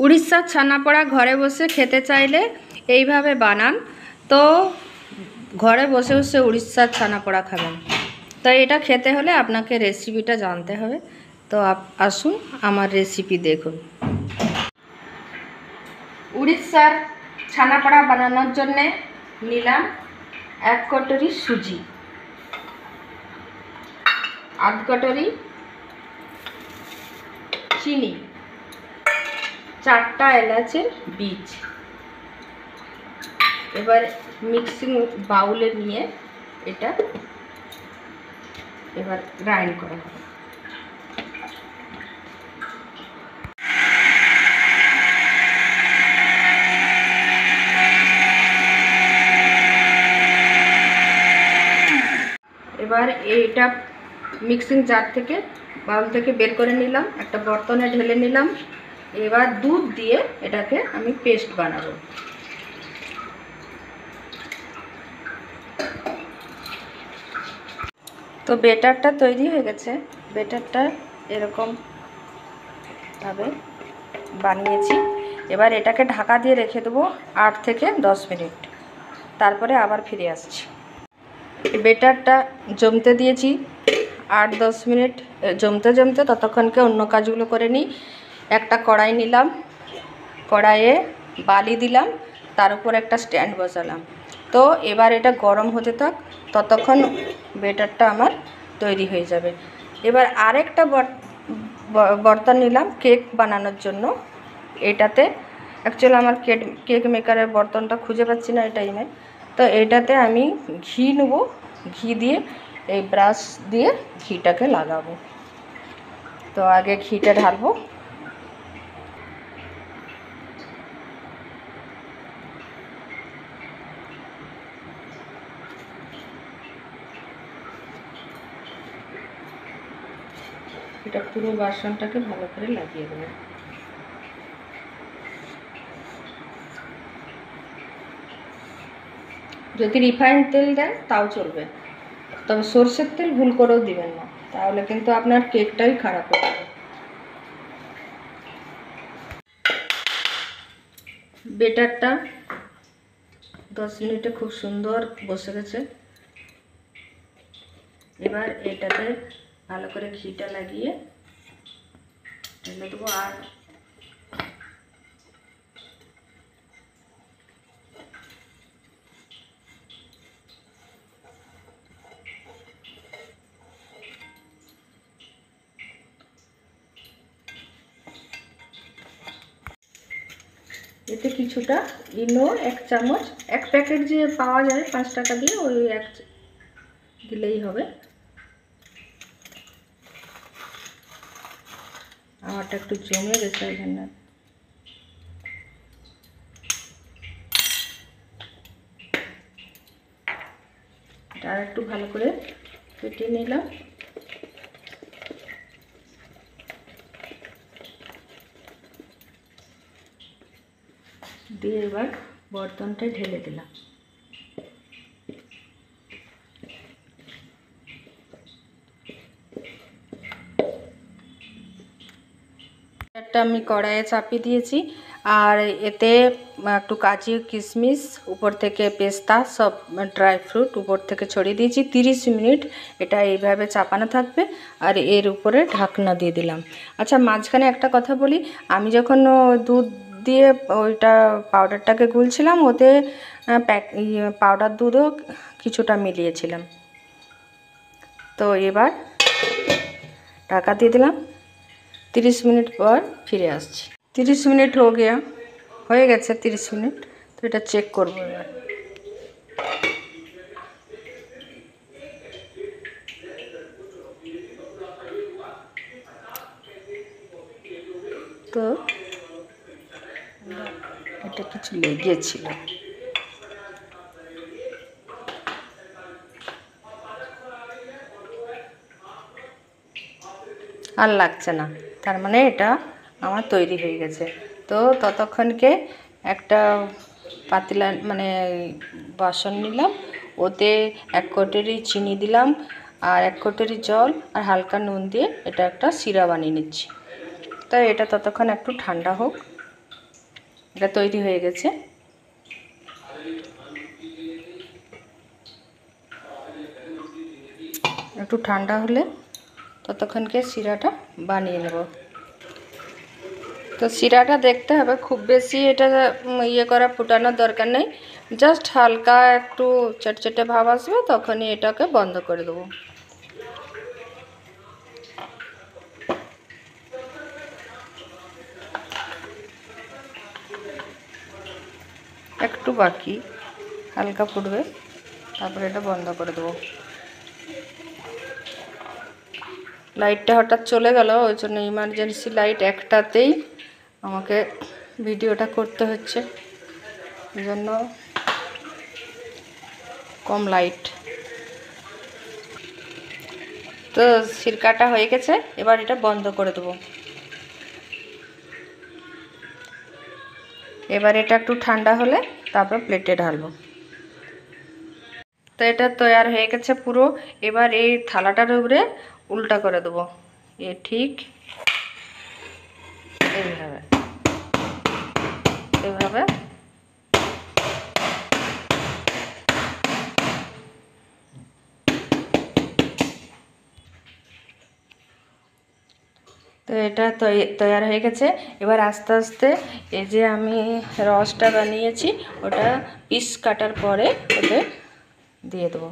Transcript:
উড়িষ্যার ছানাপোড়া ঘরে বসে খেতে চাইলে এইভাবে বানান, তো ঘরে বসে বসে উড়িষ্যার ছানাপোড়া খাবেন। তাই এটা খেতে হলে আপনাকে রেসিপিটা জানতে হবে। তো আসুন আমার রেসিপি দেখুন। উড়িষ্যার ছানাপোড়া বানানোর জন্যে নিলাম 1 কটরি সুজি, আধ কটরি চিনি, 4টা এলাচের বীজ। এবার মিক্সিং বাউলে নিয়ে এটা এবার গ্রাইন্ড করা হবে। এবার এটা মিক্সিং জার থেকে বাউল থেকে বের করে নিলাম, একটা বর্তনে ঢেলে নিলাম। এবার দুধ দিয়ে এটাকে আমি পেস্ট বানাবো। তো বেটারটা তৈরি হয়ে গেছে। বেটারটা এরকম ভাবে বানিয়েছি। এবার এটাকে ঢাকা দিয়ে রেখে দেবো 8 থেকে 10 মিনিট, তারপরে আবার ফিরে আসছি। বেটারটা জমতে দিয়েছি 8-10 মিনিট। জমতে জমতে ততক্ষণকে অন্য কাজগুলো করে নিই। একটা কড়াই নিলাম, কড়াইয়ে বালি দিলাম, তার উপর একটা স্ট্যান্ড বসালাম। তো এবার এটা গরম হতে থাক, ততক্ষণ বেটারটা আমার তৈরি হয়ে যাবে। এবার আরেকটা বর্তন নিলাম কেক বানানোর জন্য। এটাতে অ্যাকচুয়ালি আমার কেক মেকারের বর্তনটা খুঁজে পাচ্ছি না এই টাইমে। তো এটাতে আমি ঘি নেব, ঘি দিয়ে এই ব্রাশ দিয়ে ঘিটাকে লাগাবো। তো আগে ঘিটা ঢালবো। এটা পুরো বাসনটাকে ভালো করে লাগিয়ে দেবো। যদি রিফাইন তেল দেন তাও চলবে, তবে সরষের তেল ভুল করেও দিবেন না, তাহলে কিন্তু আপনার কেকটাই খারাপ হয়ে যাবে। বেটারটা 10 মিনিটে খুব সুন্দর বসে গেছে। এবার এটাতে ভালো করে ঘিটা লাগিয়ে ঢেলে দেবো। আর এতে কিছুটা ইনো 1 চামচ, 1 প্যাকেট যে পাওয়া যায় 5 টাকা দিয়ে, ওই 1 দিলেই হবে। আমারটা একটু জমে গেছে ওই জন্য। এটা আর একটু ভালো করে ফেটিয়ে নিলাম। দিয়ে এবার বর্তনটা ঢেলে দিলাম। একটা আমি কড়াইয়ে চাপিয়ে দিয়েছি, আর এতে একটু কাজু কিশমিশ, উপর থেকে পেস্তা, সব ড্রাই ফ্রুট উপর থেকে ছড়িয়ে দিয়েছি। 30 মিনিট এটা এইভাবে চাপানো থাকবে, আর এর উপরে ঢাকনা দিয়ে দিলাম। আচ্ছা, মাঝখানে একটা কথা বলি, আমি যখন দুধ দিয়ে ওইটা পাউডারটাকে গুলছিলাম, ওতে পাউডার দুধও কিছুটা মিলিয়েছিলাম। তো এবার ঢাকা দিয়ে দিলাম। 30 মিনিট পর ফিরে আসছি। 30 মিনিট হয়ে গেছে 30 মিনিট। তো এটা চেক করবো এবার। তো এটা কিছু লেগেছিল, আর লাগছে না, তার মানে এটা আমার তৈরি হয়ে গেছে। তো ততক্ষণকে একটা পাতিলা মানে বাসন নিলাম, ওতে 1 কটরি চিনি দিলাম, আর 1 কটরি জল আর হালকা নুন দিয়ে এটা একটা শিরা বানিয়ে নিচ্ছি। তো এটা ততক্ষণ একটু ঠান্ডা হোক। এটা তৈরি হয়ে গেছে। একটু ঠান্ডা হলে ততক্ষণকে শিরাটা বানিয়ে নেব। তো শিরাটা দেখতে হবে, খুব বেশি এটা ইয়ে করা ফুটানোর দরকার নেই, জাস্ট হালকা একটু চটচটে ভাব আসবে তখনই এটাকে বন্ধ করে দেবো। একটু বাকি, হালকা ফুটবে, তারপরে এটা বন্ধ করে দেবো। লাইটটা হঠাৎ চলে গেল, ওই জন্য ইমার্জেন্সি লাইট একটাতেই আমাকে ভিডিওটা করতে হচ্ছে, ওই জন্য কম লাইট। তো সিরকাটা হয়ে গেছে, এবার এটা বন্ধ করে দেবো। এবার এটা একটু ঠান্ডা হলে তারপর প্লেটে ঢালবো। তো এটা তৈরি হয়ে গেছে পুরো। এবার এই থালাটার উপরে উল্টা করে দেবো, এ ঠিক এইভাবে এইভাবে। তো এটা তৈরি হয়ে গেছে। এবার আস্তে আস্তে এই যে আমি রসটা বানিয়েছি ওটা পিস কাটার পরে ওতে দিয়ে দেবো।